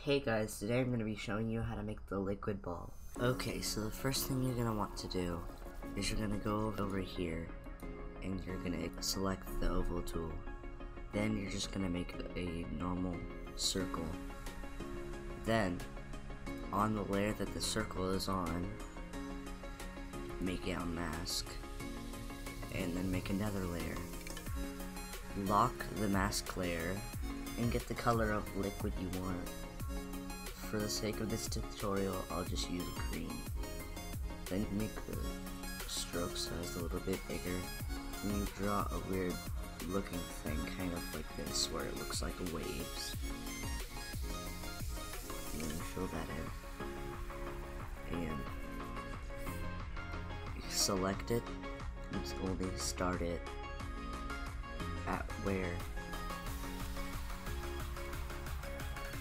Hey guys, today I'm going to be showing you how to make the liquid ball. Okay, so the first thing you're going to want to do is you're going to go over here and you're going to select the oval tool. Then you're just going to make a normal circle. Then, on the layer that the circle is on, make a mask. And then make another layer. Lock the mask layer and get the color of liquid you want. For the sake of this tutorial, I'll just use green. Then make the stroke size a little bit bigger. And you draw a weird looking thing, kind of like this, where it looks like waves. And then fill that in. And select it. Let's only start it at where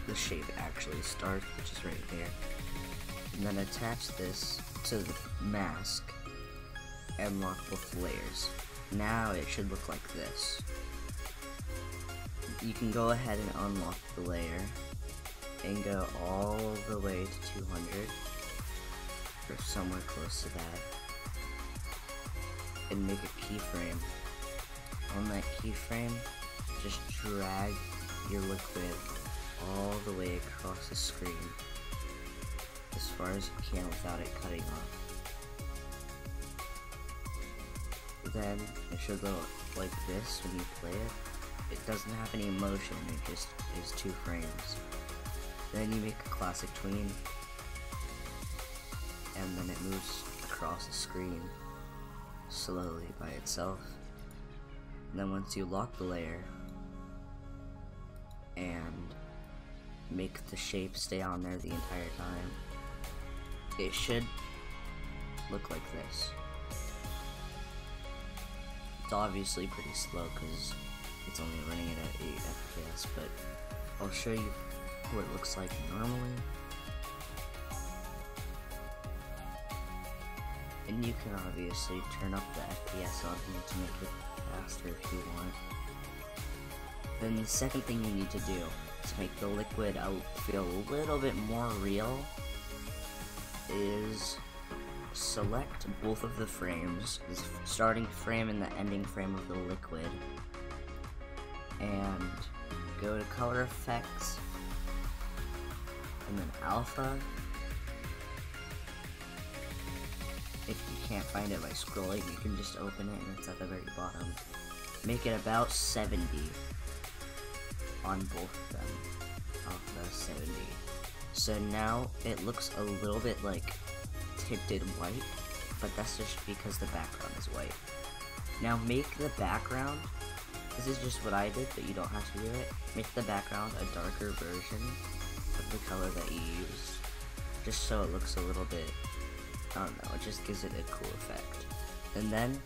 the shape actually starts, which is right there. And then attach this to the mask and lock both layers. Now it should look like this. You can go ahead and unlock the layer and go all the way to 200 or somewhere close to that, and make a keyframe. On that keyframe, just drag your liquid all the way across the screen as far as you can without it cutting off. Then it should look like this when you play it. It doesn't have any motion, it just is 2 frames. Then you make a classic tween, and then it moves across the screen slowly by itself. And then once you lock the layer and make the shape stay on there the entire time, it should look like this. It's obviously pretty slow because it's only running it at 8 FPS, but I'll show you what it looks like normally. And you can obviously turn up the FPS on here to make it faster if you want. Then the second thing you need to do to make the liquid feel a little bit more real is select both of the frames, the starting frame and the ending frame of the liquid, and go to color effects and then alpha. If you can't find it by scrolling, you can just open it and it's at the very bottom. Make it about 70 on both of them, off the 70. So now it looks a little bit like tinted white, but that's just because the background is white. Now make the background, this is just what I did, but you don't have to do it. Make the background a darker version of the color that you used, just so it looks a little bit, I don't know, it just gives it a cool effect. And then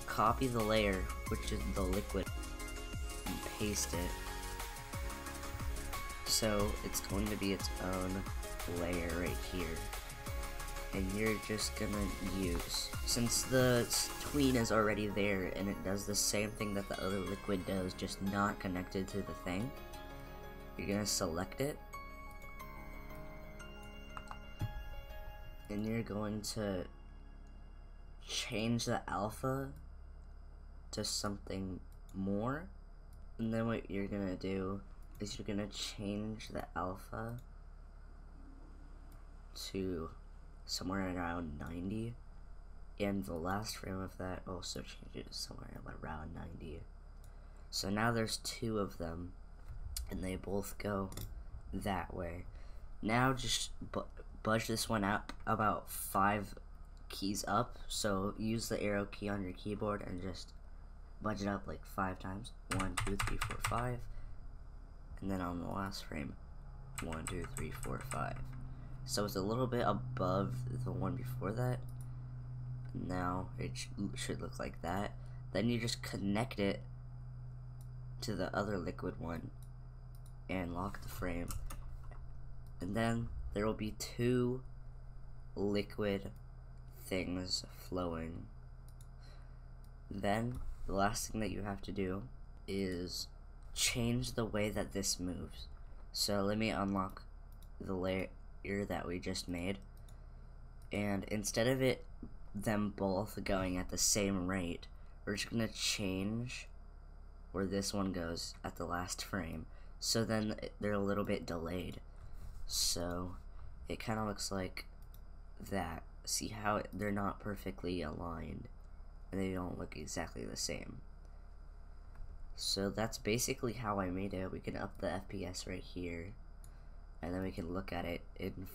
copy the layer, which is the liquid, and paste it. So it's going to be its own layer right here. And you're just gonna use, since the tween is already there and it does the same thing that the other liquid does, just not connected to the thing, you're gonna select it. And you're going to change the alpha to something more. And then what you're gonna do is you're gonna change the alpha to somewhere around 90. And the last frame of that also changes somewhere around 90. So now there's 2 of them, and they both go that way. Now just budge this one up about 5 keys up, so use the arrow key on your keyboard and just budge it up like 5 times. 1, 2, 3, 4, 5. And then on the last frame, 1, 2, 3, 4, 5. So it's a little bit above the one before that. Now it should look like that. Then you just connect it to the other liquid one and lock the frame. And then there will be 2 liquid things flowing. Then the last thing that you have to do is change the way that this moves. So let me unlock the layer that we just made, and instead of them both going at the same rate, we're just gonna change where this one goes at the last frame, so then they're a little bit delayed, so it kind of looks like that. See how they're not perfectly aligned and they don't look exactly the same. So that's basically how I made it. We can up the FPS right here, and then we can look at it in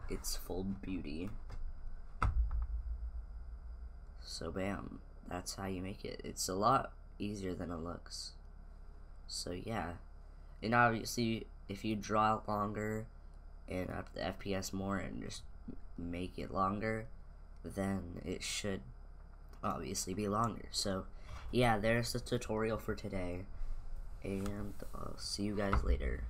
its full beauty. So bam, that's how you make it. It's a lot easier than it looks. So yeah, and obviously if you draw it longer and up the FPS more and just make it longer, then it should obviously be longer. So yeah, there's the tutorial for today, and I'll see you guys later.